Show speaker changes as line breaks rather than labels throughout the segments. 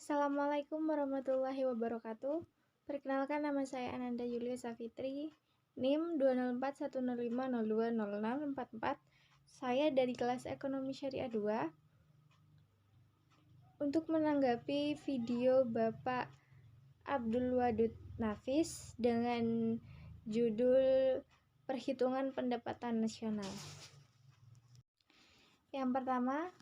Assalamualaikum warahmatullahi wabarakatuh. Perkenalkan, nama saya Ananda Yulia Safitri, NIM 2041050206444. Saya dari kelas Ekonomi Syariah 2. Untuk menanggapi video Bapak Abdul Wadud Nafis dengan judul Perhitungan Pendapatan Nasional. Yang pertama,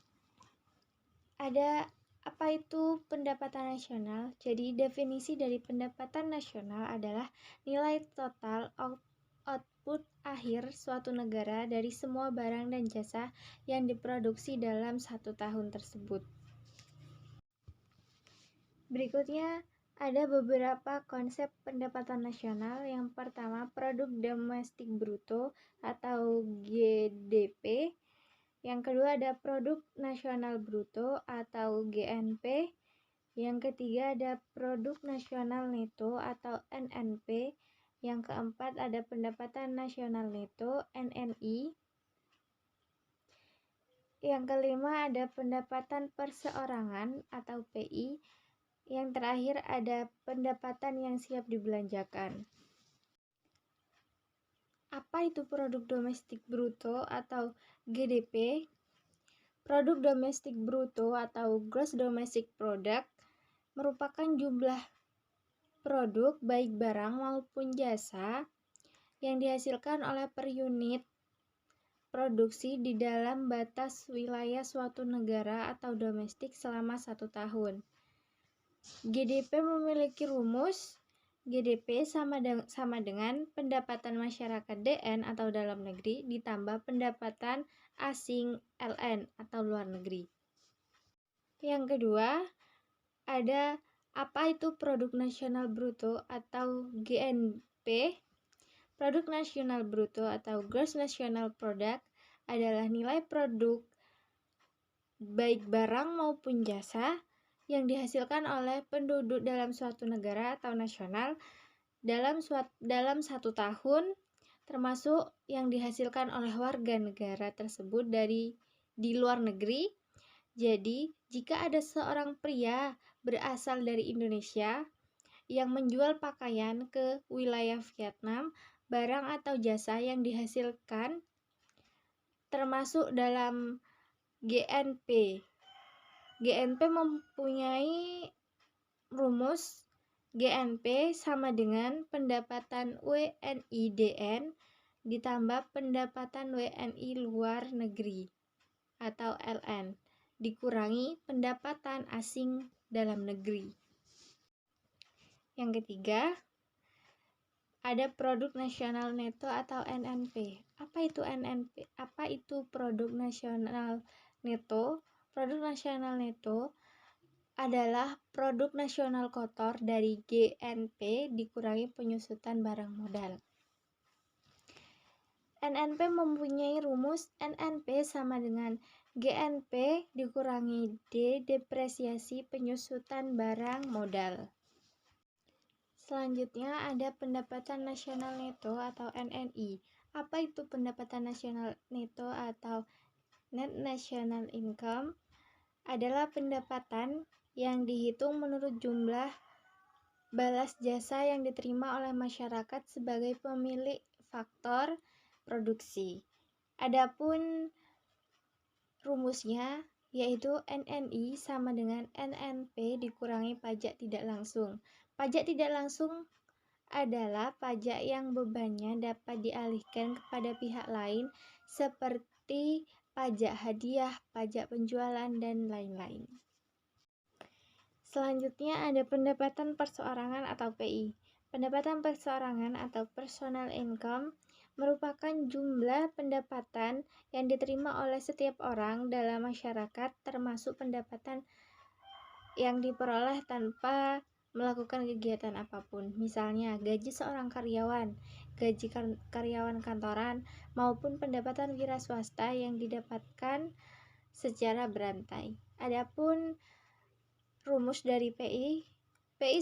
ada apa itu pendapatan nasional? Jadi definisi dari pendapatan nasional adalah nilai total output akhir suatu negara dari semua barang dan jasa yang diproduksi dalam satu tahun tersebut. Berikutnya ada beberapa konsep pendapatan nasional. Yang pertama, produk domestik bruto atau GDP. Yang kedua ada produk nasional bruto atau GNP. Yang ketiga ada produk nasional neto atau NNP. Yang keempat ada pendapatan nasional neto NNI. Yang kelima ada pendapatan perseorangan atau PI. Yang terakhir ada pendapatan yang siap dibelanjakan. Apa itu produk domestik bruto atau GDP? Produk domestik bruto atau Gross Domestic Product merupakan jumlah produk baik barang maupun jasa yang dihasilkan oleh per unit produksi di dalam batas wilayah suatu negara atau domestik selama 1 tahun. GDP memiliki rumus GDP sama dengan pendapatan masyarakat DN atau dalam negeri ditambah pendapatan asing LN atau luar negeri. Yang kedua, ada apa itu produk nasional bruto atau GNP? Produk nasional bruto atau Gross National Product adalah nilai produk baik barang maupun jasa yang dihasilkan oleh penduduk dalam suatu negara atau nasional dalam 1 tahun, termasuk yang dihasilkan oleh warga negara tersebut di luar negeri. Jadi, jika ada seorang pria berasal dari Indonesia yang menjual pakaian ke wilayah Vietnam, barang atau jasa yang dihasilkan termasuk dalam GNP. GNP mempunyai rumus GNP sama dengan pendapatan WNI-DN ditambah pendapatan WNI luar negeri atau LN dikurangi pendapatan asing dalam negeri. Yang ketiga, ada produk nasional neto atau NNP. Apa itu NNP? Apa itu produk nasional neto? Produk nasional neto adalah produk nasional kotor dari GNP dikurangi penyusutan barang modal. NNP mempunyai rumus NNP sama dengan GNP dikurangi D depresiasi penyusutan barang modal. Selanjutnya ada pendapatan nasional neto atau NNI. Apa itu pendapatan nasional neto atau Net National Income? Adalah pendapatan yang dihitung menurut jumlah balas jasa yang diterima oleh masyarakat sebagai pemilik faktor produksi. Adapun rumusnya yaitu NNI sama dengan NNP dikurangi pajak tidak langsung. Pajak tidak langsung adalah pajak yang bebannya dapat dialihkan kepada pihak lain seperti pajak hadiah, pajak penjualan, dan lain-lain. Selanjutnya ada pendapatan perseorangan atau PI. Pendapatan perseorangan atau personal income merupakan jumlah pendapatan yang diterima oleh setiap orang dalam masyarakat, termasuk pendapatan yang diperoleh tanpa melakukan kegiatan apapun. Misalnya gaji seorang karyawan, gaji karyawan kantoran, maupun pendapatan wira swasta yang didapatkan secara berantai. Adapun rumus dari PI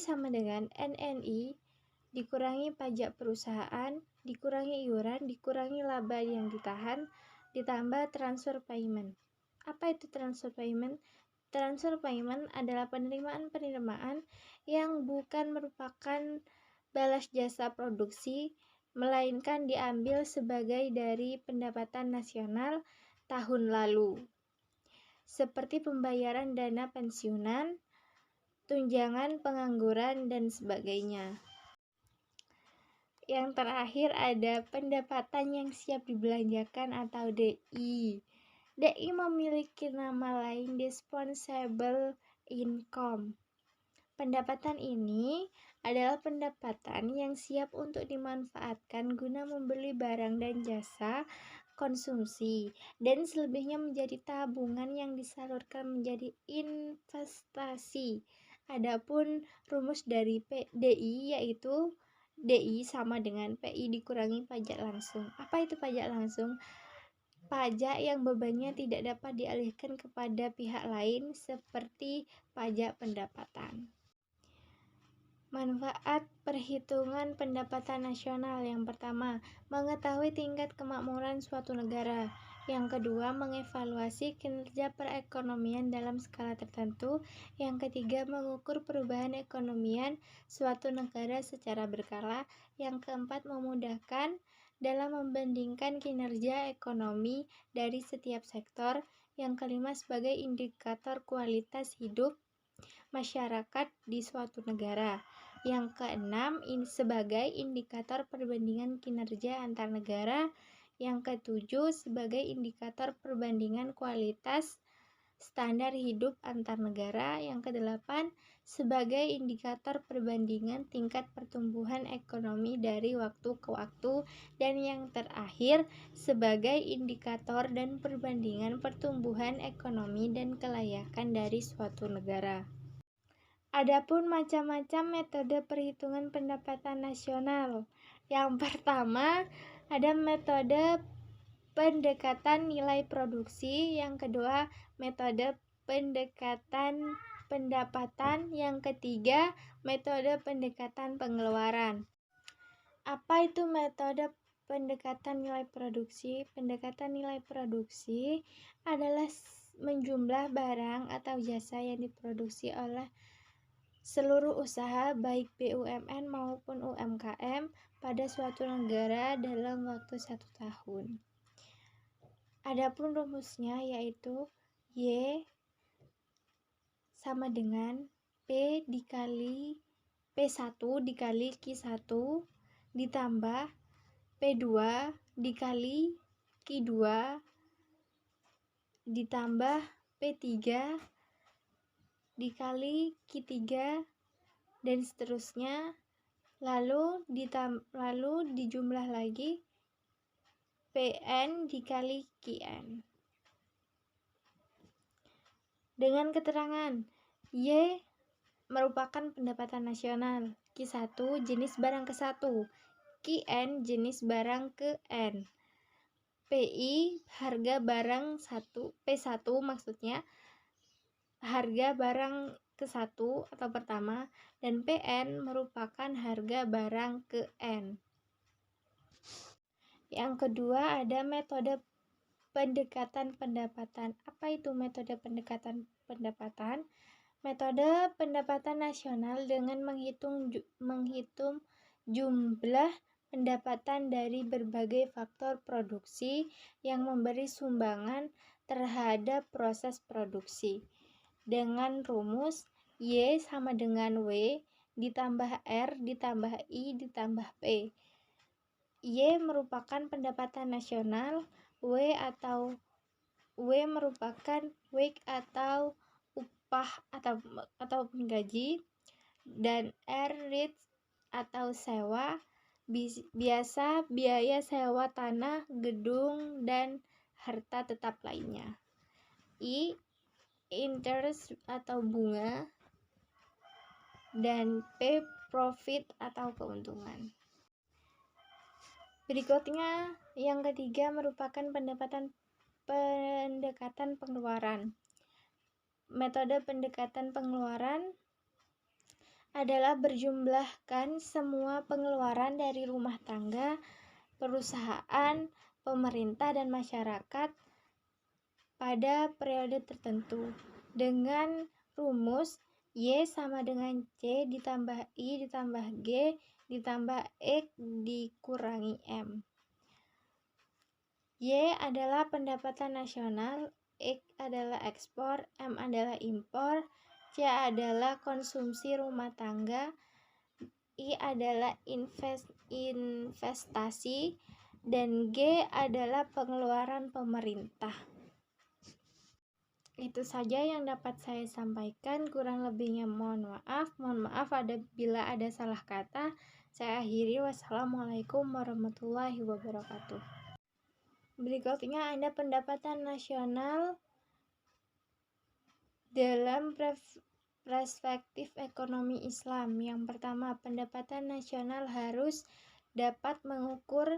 sama dengan NNI dikurangi pajak perusahaan, dikurangi iuran, dikurangi laba yang ditahan, ditambah transfer payment. Apa itu transfer payment? Transfer payment adalah penerimaan yang bukan merupakan balas jasa produksi, melainkan diambil sebagai dari pendapatan nasional tahun lalu, seperti pembayaran dana pensiunan, tunjangan pengangguran, dan sebagainya. Yang terakhir ada pendapatan yang siap dibelanjakan atau DI. DI memiliki nama lain Dispensable Income. Pendapatan ini adalah pendapatan yang siap untuk dimanfaatkan guna membeli barang dan jasa konsumsi, dan selebihnya menjadi tabungan yang disalurkan menjadi investasi. Adapun rumus dari DI yaitu DI sama dengan PI dikurangi pajak langsung. Apa itu pajak langsung? Pajak yang bebannya tidak dapat dialihkan kepada pihak lain seperti pajak pendapatan. Manfaat perhitungan pendapatan nasional. Yang pertama, mengetahui tingkat kemakmuran suatu negara. Yang kedua, mengevaluasi kinerja perekonomian dalam skala tertentu. Yang ketiga, mengukur perubahan ekonomian suatu negara secara berkala. Yang keempat, memudahkan dalam membandingkan kinerja ekonomi dari setiap sektor. Yang kelima, sebagai indikator kualitas hidup masyarakat di suatu negara. Yang keenam, sebagai indikator perbandingan kinerja antar negara. Yang ketujuh, sebagai indikator perbandingan kualitas standar hidup antar negara. Yang kedelapan, sebagai indikator perbandingan tingkat pertumbuhan ekonomi dari waktu ke waktu. Dan yang terakhir, sebagai indikator dan perbandingan pertumbuhan ekonomi dan kelayakan dari suatu negara. Adapun macam-macam metode perhitungan pendapatan nasional. Yang pertama, ada metode pendekatan nilai produksi. Yang kedua, metode pendekatan pendapatan. Yang ketiga, metode pendekatan pengeluaran. Apa itu metode pendekatan nilai produksi? Pendekatan nilai produksi adalah menjumlah barang atau jasa yang diproduksi oleh seluruh usaha baik BUMN maupun UMKM pada suatu negara dalam waktu 1 tahun. Adapun rumusnya yaitu Y sama dengan P1 dikali Q1 ditambah P2 dikali Q2 ditambah P3 dikali Q3 dan seterusnya, lalu dijumlah lagi PN dikali QN. Dengan keterangan Y merupakan pendapatan nasional, Q1 jenis barang ke-1, QN jenis barang ke-N, PI harga barang 1, P1 maksudnya harga barang ke-1 atau pertama, dan PN merupakan harga barang ke-N. Yang kedua ada metode pendekatan pendapatan. Apa itu metode pendekatan pendapatan? Metode pendapatan nasional dengan menghitung jumlah pendapatan dari berbagai faktor produksi yang memberi sumbangan terhadap proses produksi. Dengan rumus Y sama dengan W ditambah R ditambah I ditambah P. Y merupakan pendapatan nasional, W merupakan wage atau upah atau gaji, dan R rate atau sewa, biasa biaya sewa tanah, gedung, dan harta tetap lainnya. I interest atau bunga, dan P profit atau keuntungan. Berikutnya yang ketiga merupakan pendekatan pengeluaran. Metode pendekatan pengeluaran adalah berjumlahkan semua pengeluaran dari rumah tangga, perusahaan, pemerintah, dan masyarakat pada periode tertentu. dengan rumus Y sama dengan C ditambah I ditambah G ditambah X dikurangi M. Y adalah pendapatan nasional, X adalah ekspor, M adalah impor, C adalah konsumsi rumah tangga, I adalah investasi, dan G adalah pengeluaran pemerintah. Itu saja yang dapat saya sampaikan, kurang lebihnya mohon maaf. Mohon maaf bila ada salah kata. Saya akhiri, wassalamualaikum warahmatullahi wabarakatuh. Berikutnya ada pendapatan nasional dalam perspektif ekonomi Islam. Yang pertama, pendapatan nasional harus dapat mengukur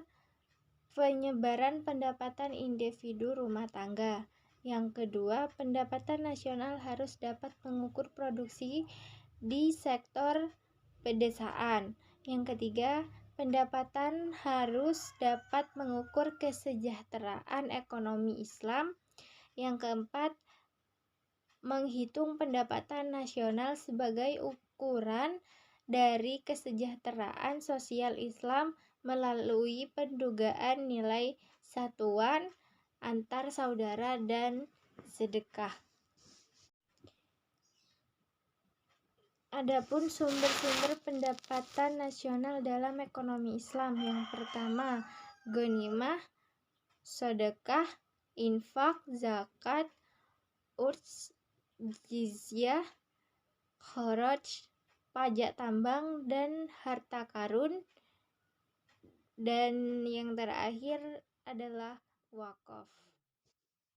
penyebaran pendapatan individu rumah tangga. Yang kedua, pendapatan nasional harus dapat mengukur produksi di sektor pedesaan. Yang ketiga, pendapatan harus dapat mengukur kesejahteraan ekonomi Islam. Yang keempat, menghitung pendapatan nasional sebagai ukuran dari kesejahteraan sosial Islam melalui pendugaan nilai satuan antar saudara dan sedekah. Adapun sumber-sumber pendapatan nasional dalam ekonomi Islam, yang pertama, ghanimah, sedekah, infak, zakat, urs, jizyah, kharaj, pajak tambang, dan harta karun. Dan yang terakhir adalah wakaf.